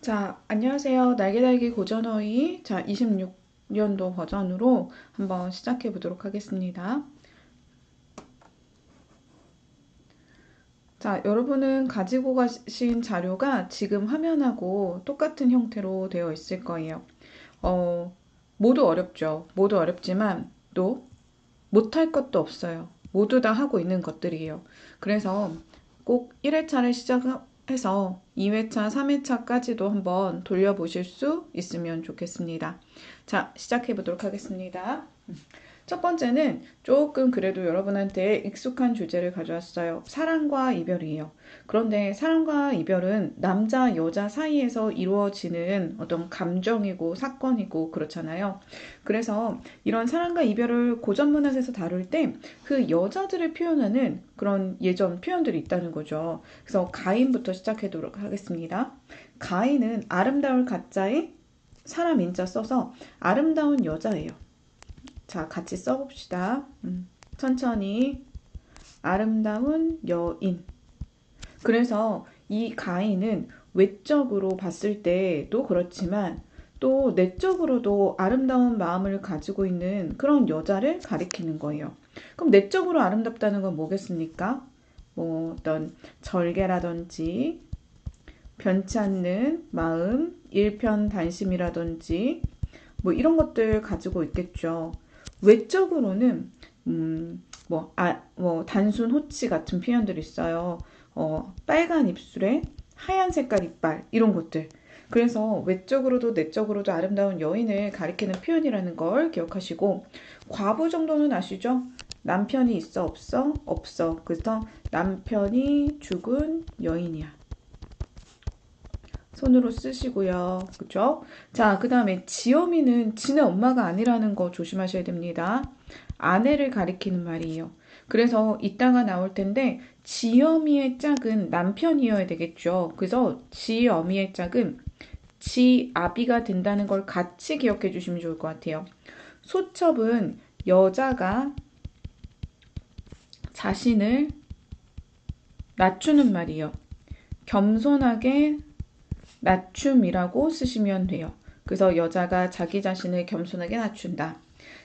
자, 안녕하세요. 날개달기 고전어휘 26년도 버전으로 한번 시작해 보도록 하겠습니다. 자, 여러분은 가지고 가신 자료가 지금 화면하고 똑같은 형태로 되어 있을 거예요. 모두 어렵죠. 모두 어렵지만 또 못할 것도 없어요. 모두 다 하고 있는 것들이에요. 그래서 꼭 1회차를 시작해서 2회차, 3회차까지도 한번 돌려보실 수 있으면 좋겠습니다. 자, 시작해 보도록 하겠습니다. 첫 번째는 조금 그래도 여러분한테 익숙한 주제를 가져왔어요. 사랑과 이별이에요. 그런데 사랑과 이별은 남자, 여자 사이에서 이루어지는 어떤 감정이고 사건이고 그렇잖아요. 그래서 이런 사랑과 이별을 고전 문학에서 다룰 때 그 여자들을 표현하는 그런 예전 표현들이 있다는 거죠. 그래서 가인부터 시작하도록 하겠습니다. 가인은 아름다울 가짜에 사람 인자 써서 아름다운 여자예요. 자, 같이 써봅시다. 천천히. 아름다운 여인. 그래서 이 가인은 외적으로 봤을 때도 그렇지만 또 내적으로도 아름다운 마음을 가지고 있는 그런 여자를 가리키는 거예요. 그럼 내적으로 아름답다는 건 뭐겠습니까? 뭐 어떤 절개라든지 변치 않는 마음, 일편단심이라든지 뭐 이런 것들 가지고 있겠죠. 외적으로는 단순 호치 같은 표현들이 있어요. 빨간 입술에 하얀 색깔 이빨 이런 것들. 그래서 외적으로도 내적으로도 아름다운 여인을 가리키는 표현이라는 걸 기억하시고, 과부 정도는 아시죠? 남편이 있어 없어? 없어. 그래서 남편이 죽은 여인이야. 손으로 쓰시고요. 그쵸? 자, 그 다음에 지어미는 지네 엄마가 아니라는 거 조심하셔야 됩니다. 아내를 가리키는 말이에요. 그래서 이따가 나올 텐데 지어미의 짝은 남편이어야 되겠죠. 그래서 지어미의 짝은 지아비가 된다는 걸 같이 기억해 주시면 좋을 것 같아요. 소첩은 여자가 자신을 낮추는 말이에요. 겸손하게 낮춤이라고 쓰시면 돼요. 그래서 여자가 자기 자신을 겸손하게 낮춘다.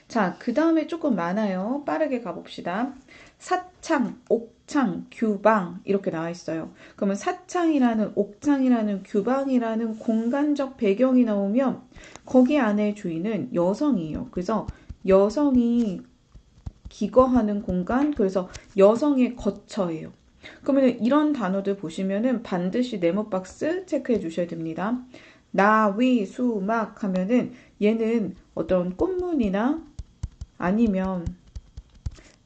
자, 그 다음에 조금 많아요. 빠르게 가봅시다. 사창, 옥창, 규방 이렇게 나와 있어요. 그러면 사창이라는, 옥창이라는, 규방이라는 공간적 배경이 나오면 거기 안에 주인은 여성이에요. 그래서 여성이 기거하는 공간, 그래서 여성의 거처예요. 그러면 이런 단어들 보시면은 반드시 네모박스 체크해 주셔야 됩니다. 나위, 수, 막 하면은 얘는 어떤 꽃무늬나 아니면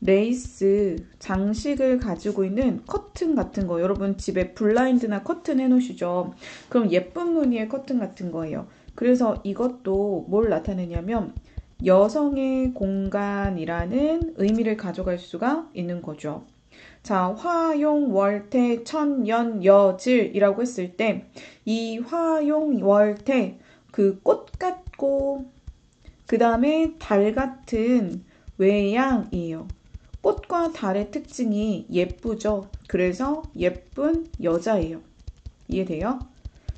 레이스, 장식을 가지고 있는 커튼 같은 거. 여러분 집에 블라인드나 커튼 해놓으시죠? 그럼 예쁜 무늬의 커튼 같은 거예요. 그래서 이것도 뭘 나타내냐면 여성의 공간이라는 의미를 가져갈 수가 있는 거죠. 자, 화용, 월태, 천연, 여질이라고 했을 때 이 화용, 월태, 그 꽃 같고 그 다음에 달 같은 외양이에요. 꽃과 달의 특징이 예쁘죠. 그래서 예쁜 여자예요. 이해돼요?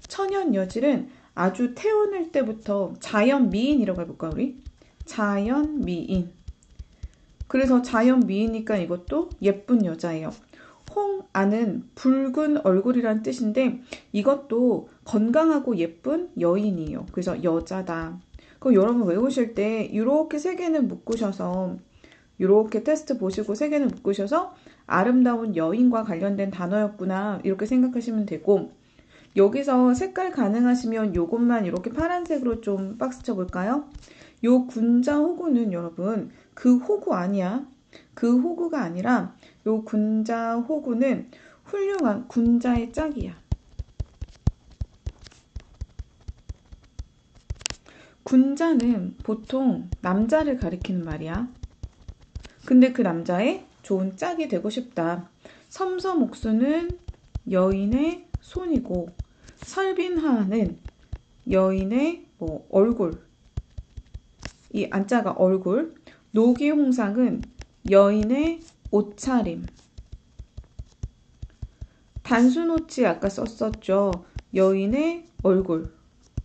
천연 여질은 아주 태어날 때부터 자연 미인이라고 해볼까 우리? 자연 미인. 그래서 자연 미인이니까 이것도 예쁜 여자예요. 홍아는 붉은 얼굴이란 뜻인데 이것도 건강하고 예쁜 여인이에요. 그래서 여자다. 그럼 여러분 외우실 때 이렇게 세 개는 묶으셔서 이렇게 테스트 보시고 세 개는 묶으셔서 아름다운 여인과 관련된 단어였구나 이렇게 생각하시면 되고, 여기서 색깔 가능하시면 요것만 이렇게 파란색으로 좀 박스 쳐볼까요? 요 군자 호구는 여러분 그 호구 아니야. 그 호구가 아니라 요 군자 호구는 훌륭한 군자의 짝이야. 군자는 보통 남자를 가리키는 말이야. 근데 그 남자의 좋은 짝이 되고 싶다. 섬섬옥수는 여인의 손이고 설빈하는 여인의 얼굴, 이 안자가 얼굴, 노기홍상은 여인의 옷차림. 단순호치 아까 썼었죠. 여인의 얼굴,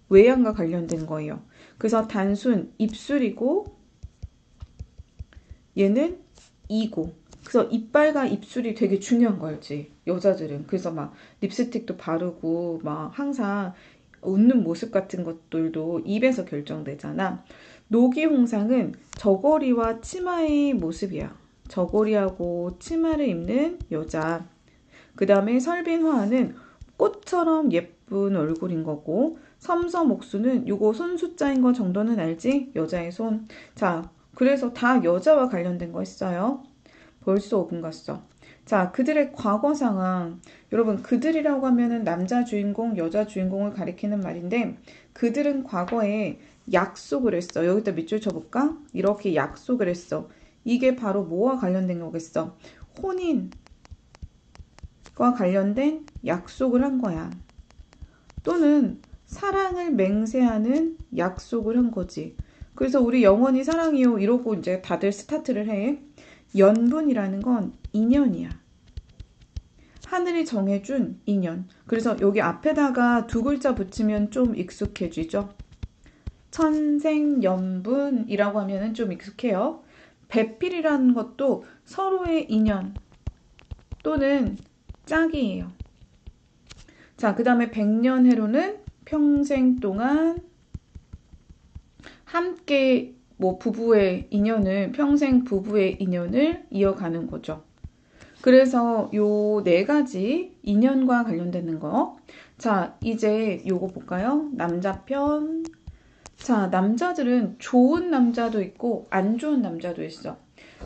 외양과 관련된 거예요. 그래서 단순 입술이고 얘는 이고. 그래서 이빨과 입술이 되게 중요한 거 알지? 여자들은. 그래서 막 립스틱도 바르고 막 항상 웃는 모습 같은 것들도 입에서 결정되잖아. 노기홍상은 저고리와 치마의 모습이야. 저고리하고 치마를 입는 여자. 그 다음에 설빈화는 꽃처럼 예쁜 얼굴인 거고, 섬서목수는 요거 손 숫자인 거 정도는 알지? 여자의 손. 자, 그래서 다 여자와 관련된 거 했어요. 벌써 5분 갔어. 자, 그들의 과거 상황. 여러분, 그들이라고 하면은 남자 주인공, 여자 주인공을 가리키는 말인데, 그들은 과거에 약속을 했어. 여기다 밑줄 쳐볼까? 이렇게 약속을 했어. 이게 바로 뭐와 관련된 거겠어? 혼인과 관련된 약속을 한 거야. 또는 사랑을 맹세하는 약속을 한 거지. 그래서 우리 영원히 사랑이요 이러고 이제 다들 스타트를 해. 연분이라는 건 인연이야. 하늘이 정해준 인연. 그래서 여기 앞에다가 두 글자 붙이면 좀 익숙해지죠. 천생연분이라고 하면은 좀 익숙해요. 배필이라는 것도 서로의 인연 또는 짝이에요. 자, 그 다음에 백년해로는 평생 동안 함께 부부의 인연을, 평생 부부의 인연을 이어가는 거죠. 그래서 요 네 가지 인연과 관련되는 거. 자, 이제 요거 볼까요? 남자 편. 자, 남자들은 좋은 남자도 있고 안 좋은 남자도 있어.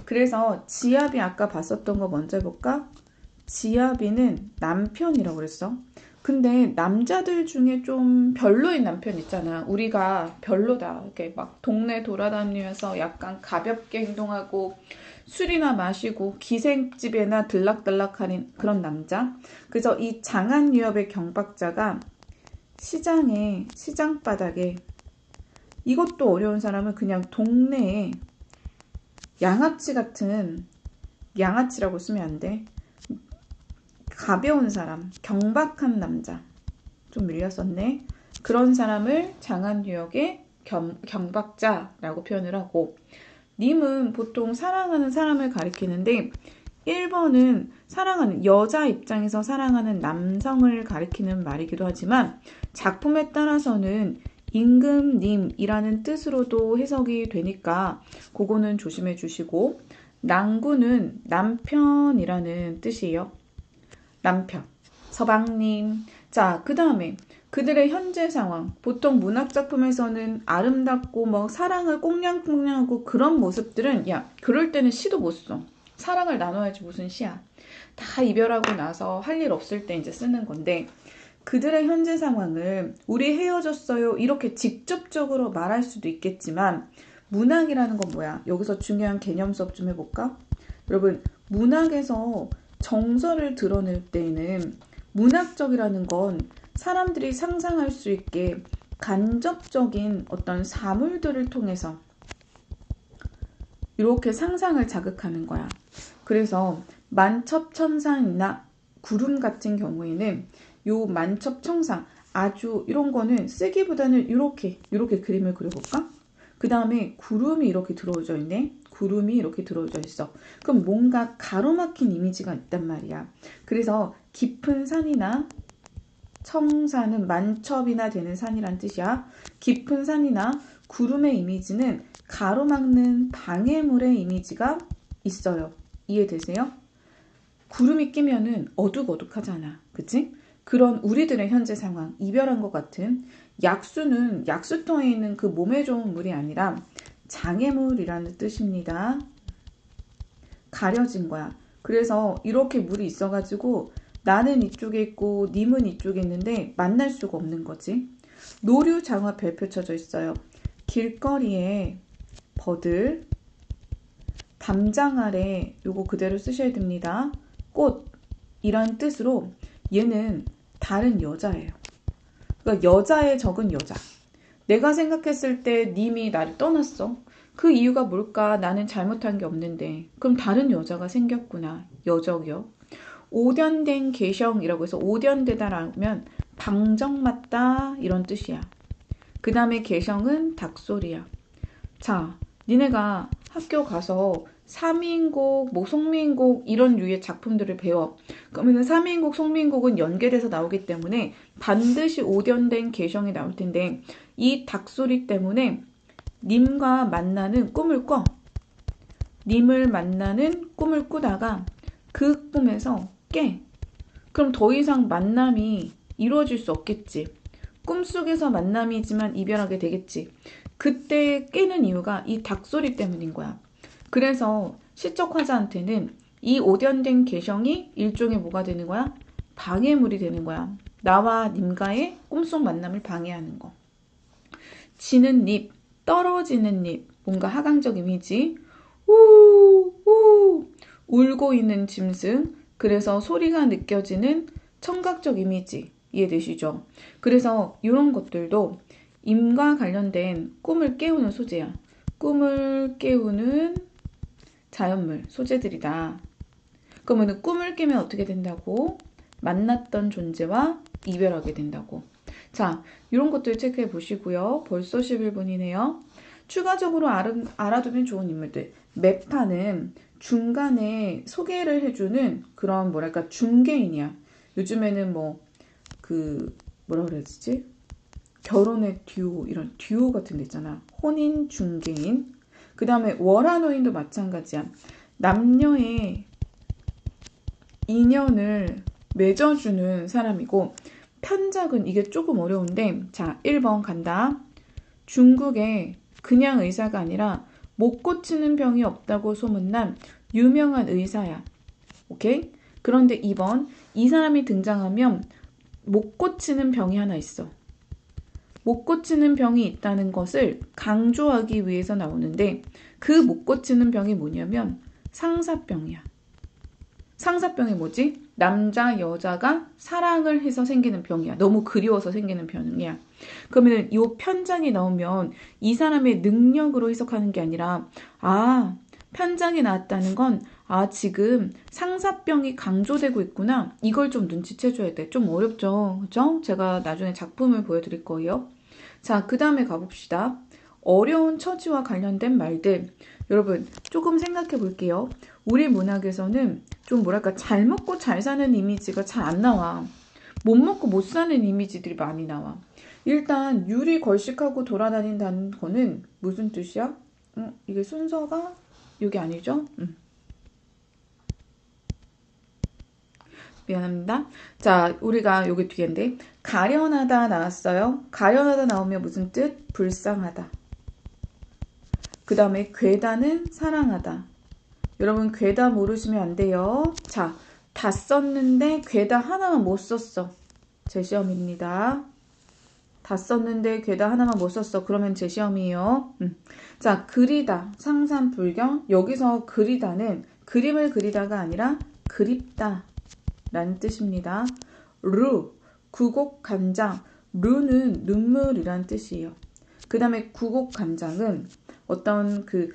그래서 지압이 아까 봤었던 거 먼저 해볼까? 지압이는 남편이라고 그랬어. 근데 남자들 중에 좀 별로인 남편 있잖아. 우리가 별로다. 이렇게 막 동네 돌아다니면서 약간 가볍게 행동하고 술이나 마시고 기생집에나 들락달락하는 그런 남자. 그래서 이 장안유업의 경박자가 시장 바닥에 이것도 어려운 사람은 그냥 동네에 양아치 같은 양아치라고 쓰면 안 돼. 가벼운 사람, 경박한 남자. 좀 밀렸었네. 그런 사람을 장안유역의 경박자라고 표현을 하고, 님은 보통 사랑하는 사람을 가리키는데 1번은 사랑하는 여자 입장에서 사랑하는 남성을 가리키는 말이기도 하지만 작품에 따라서는 임금님이라는 뜻으로도 해석이 되니까 그거는 조심해 주시고, 낭구는 남편이라는 뜻이에요. 남편, 서방님. 자, 그 다음에 그들의 현재 상황. 보통 문학작품에서는 아름답고 뭐 사랑을 꽁냥꽁냥하고 그런 모습들은 야, 그럴 때는 시도 못 써. 사랑을 나눠야지 무슨 시야. 다 이별하고 나서 할 일 없을 때 이제 쓰는 건데, 그들의 현재 상황을 우리 헤어졌어요 이렇게 직접적으로 말할 수도 있겠지만, 문학이라는 건 뭐야? 여기서 중요한 개념 수업 좀 해볼까? 여러분, 문학에서 정서를 드러낼 때에는 문학적이라는 건 사람들이 상상할 수 있게 간접적인 어떤 사물들을 통해서 이렇게 상상을 자극하는 거야. 그래서 만첩천상이나 구름 같은 경우에는 요 만첩천상 아주 이런 거는 쓰기보다는 이렇게 그림을 그려볼까? 그 다음에 구름이 이렇게 들어오져 있네. 구름이 이렇게 들어오져 있어. 그럼 뭔가 가로막힌 이미지가 있단 말이야. 그래서 깊은 산이나 청산은 만첩이나 되는 산이란 뜻이야. 깊은 산이나 구름의 이미지는 가로막는 방해물의 이미지가 있어요. 이해되세요? 구름이 끼면은 어둑어둑하잖아. 그치? 그런 우리들의 현재 상황, 이별한 것 같은 약수는 약수터에 있는 그 몸에 좋은 물이 아니라 장애물이라는 뜻입니다. 가려진 거야. 그래서 이렇게 물이 있어가지고 나는 이쪽에 있고 님은 이쪽에 있는데 만날 수가 없는 거지. 노류장화 별표 쳐져 있어요. 길거리에 버들, 담장 아래 요거 그대로 쓰셔야 됩니다. 꽃이란 뜻으로 얘는 다른 여자예요. 그러니까 여자에 적은 여자. 내가 생각했을 때 님이 나를 떠났어. 그 이유가 뭘까? 나는 잘못한 게 없는데. 그럼 다른 여자가 생겼구나. 여적이요. 오련된 개성이라고 해서 오련되다라면 방정맞다 이런 뜻이야. 그 다음에 개성은 닭소리야. 자, 니네가 학교 가서 삼인곡, 뭐 송민곡 이런 류의 작품들을 배워. 그러면 삼인곡, 송민곡은 연계돼서 나오기 때문에 반드시 오련된 개성이 나올 텐데 이 닭소리 때문에 님과 만나는 꿈을 꿔. 님을 만나는 꿈을 꾸다가 그 꿈에서 깨. 그럼 더 이상 만남이 이루어질 수 없겠지. 꿈속에서 만남이지만 이별하게 되겠지. 그때 깨는 이유가 이 닭소리 때문인 거야. 그래서 시적 화자한테는 이 오련된 개성이 일종의 뭐가 되는 거야? 방해물이 되는 거야. 나와 님과의 꿈속 만남을 방해하는 거. 지는 잎, 떨어지는 잎, 뭔가 하강적 이미지. 우 울고 있는 짐승. 그래서 소리가 느껴지는 청각적 이미지. 이해되시죠? 그래서 이런 것들도 임과 관련된 꿈을 깨우는 소재야. 꿈을 깨우는 자연물, 소재들이다. 그러면 꿈을 깨면 어떻게 된다고? 만났던 존재와 이별하게 된다고. 자, 이런 것들 체크해 보시고요. 벌써 11분이네요. 추가적으로 알아두면 좋은 인물들. 매파는 중간에 소개를 해주는 그런 뭐랄까 중개인이야. 요즘에는 뭐라 그래야 되지? 결혼의 듀오, 이런 듀오 같은 데 있잖아. 혼인 중개인. 그 다음에 월화노인도 마찬가지야. 남녀의 인연을 맺어주는 사람이고, 편작은 이게 조금 어려운데, 자, 1번 간다. 중국에 그냥 의사가 아니라 못 고치는 병이 없다고 소문난 유명한 의사야. 오케이? 그런데 2번, 이 사람이 등장하면 못 고치는 병이 하나 있어. 못 고치는 병이 있다는 것을 강조하기 위해서 나오는데 그 못 고치는 병이 뭐냐면 상사병이야. 상사병이 뭐지? 남자, 여자가 사랑을 해서 생기는 병이야. 너무 그리워서 생기는 병이야. 그러면 이 편장이 나오면 이 사람의 능력으로 해석하는 게 아니라 편장이 나왔다는 건 지금 상사병이 강조되고 있구나. 이걸 좀 눈치채줘야 돼. 좀 어렵죠? 그죠? 제가 나중에 작품을 보여드릴 거예요. 자, 그 다음에 가봅시다. 어려운 처지와 관련된 말들. 여러분, 조금 생각해 볼게요. 우리 문학에서는 좀 뭐랄까 잘 먹고 잘 사는 이미지가 잘 안 나와. 못 먹고 못 사는 이미지들이 많이 나와. 일단 유리 걸식하고 돌아다닌다는 거는 무슨 뜻이야? 이게 순서가 이게 아니죠? 미안합니다. 자, 우리가 여기 뒤인데 가련하다 나왔어요. 가련하다 나오면 무슨 뜻? 불쌍하다. 그 다음에 괴다는 사랑하다. 여러분 괴다 모르시면 안 돼요. 자, 다 썼는데 괴다 하나만 못 썼어. 제 시험입니다. 다 썼는데 괴다 하나만 못 썼어. 그러면 제 시험이에요. 자, 그리다. 상산불경. 여기서 그리다는 그림을 그리다가 아니라 그립다 라는 뜻입니다. 루, 구곡간장. 루는 눈물이란 뜻이에요. 그 다음에 구곡간장은 어떤 그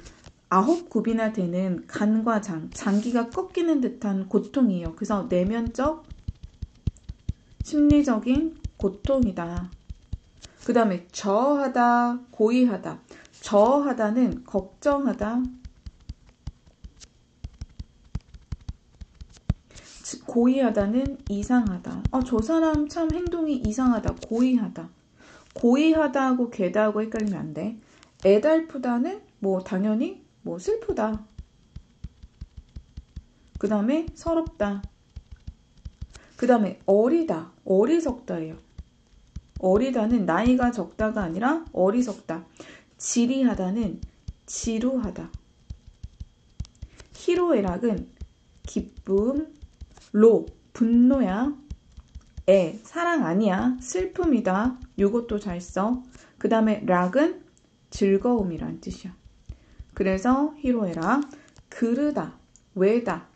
9굽이나 되는 간과 장기가 꺾이는 듯한 고통이에요. 그래서 내면적, 심리적인 고통이다. 그 다음에 저하다, 고의하다. 저하다는 걱정하다, 고의하다는 이상하다. 저 사람 참 행동이 이상하다, 고의하다. 고의하다하고 괴다하고 헷갈리면 안 돼. 애달프다는 당연히 슬프다. 그 다음에 서럽다. 그 다음에 어리다, 어리석다예요. 어리다는 나이가 적다가 아니라 어리석다. 지리하다는 지루하다. 희로애락은 기쁨, 로, 분노야. 사랑 아니야. 슬픔이다. 요것도 잘 써. 그 다음에 락은 즐거움이란 뜻이야. 그래서 희로애락. 그르다, 외다.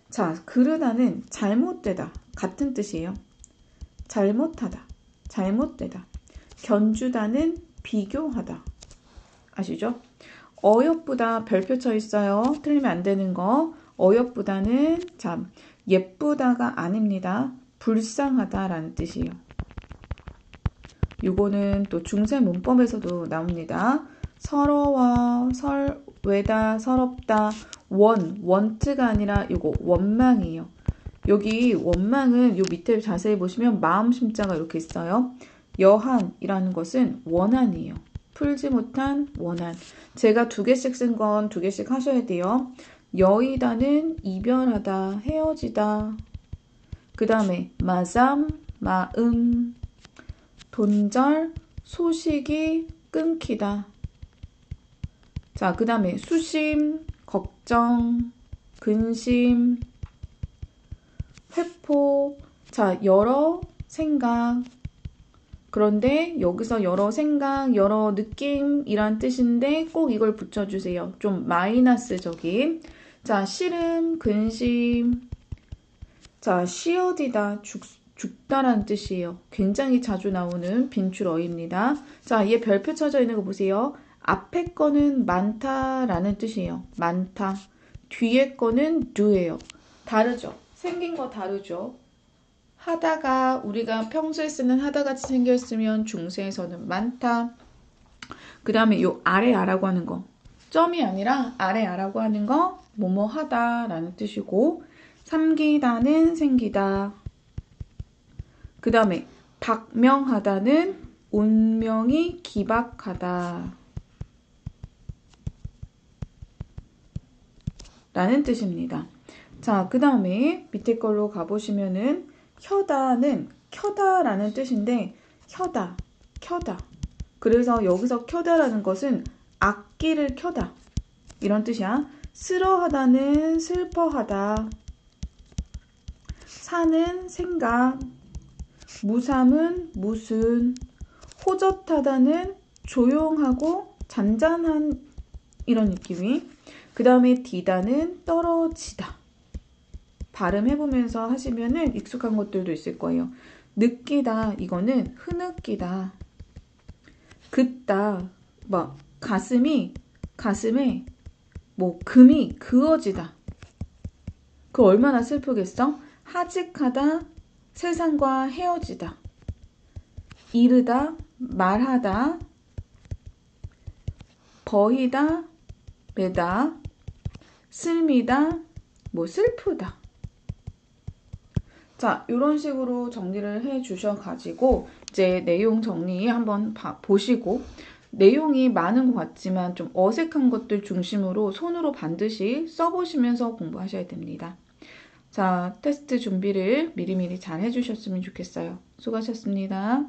자, 그르다는 잘못되다. 같은 뜻이에요. 잘못하다, 잘못되다. 견주다는 비교하다. 아시죠? 어여쁘다 별표 쳐 있어요. 틀리면 안 되는 거. 어여쁘다는 예쁘다가 아닙니다. 불쌍하다라는 뜻이에요. 요거는 또 중세 문법에서도 나옵니다. 서러워, 외다, 서럽다, 원트가 아니라 요거 원망이에요. 여기 원망은 요 밑에 자세히 보시면 마음 심자가 이렇게 있어요. 여한이라는 것은 원한이에요. 풀지 못한 원한. 제가 2개씩 쓴 건 2개씩 하셔야 돼요. 여의다는 이별하다, 헤어지다. 그 다음에 마잠, 마음, 돈절, 소식이 끊기다. 자, 그 다음에 수심, 걱정, 근심, 회포. 자, 여러 생각. 그런데 여기서 여러 생각, 여러 느낌이란 뜻인데 꼭 이걸 붙여주세요. 좀 마이너스적인. 자, 시름, 근심. 자, 쉬어디다, 죽다라는 뜻이에요. 굉장히 자주 나오는 빈출어입니다. 자, 얘 별표 쳐져 있는 거 보세요. 앞에 거는 많다라는 뜻이에요. 많다. 뒤에 거는 do예요. 다르죠? 생긴 거 다르죠? 하다가 우리가 평소에 쓰는 하다같이 생겼으면 중세에서는 많다. 그 다음에 요 아래 아라고 하는 거. 점이 아니라 아래 아라고 하는 거 뭐뭐 하다라는 뜻이고 삼기다는 생기다. 그 다음에 박명하다는 운명이 기박하다 라는 뜻입니다. 자, 그 다음에 밑에 걸로 가보시면은 켜다는 켜다라는 뜻인데 켜다. 그래서 여기서 켜다라는 것은 악기를 켜다 이런 뜻이야. 쓰러하다는 슬퍼하다. 사는 생각. 무삼은 무슨. 호젓하다는 조용하고 잔잔한 이런 느낌이. 그 다음에 디다는 떨어지다. 발음해보면서 하시면은 익숙한 것들도 있을 거예요. 느끼다, 이거는 흐느끼다. 긋다, 뭐 가슴에 뭐 금이 그어지다. 그 얼마나 슬프겠어? 하직하다, 세상과 헤어지다. 이르다, 말하다. 버히다, 매다. 슬미다, 뭐 슬프다. 자, 이런 식으로 정리를 해 주셔가지고 이제 내용 정리 한번 보시고 내용이 많은 것 같지만 좀 어색한 것들 중심으로 손으로 반드시 써보시면서 공부하셔야 됩니다. 자, 테스트 준비를 미리미리 잘 해주셨으면 좋겠어요. 수고하셨습니다.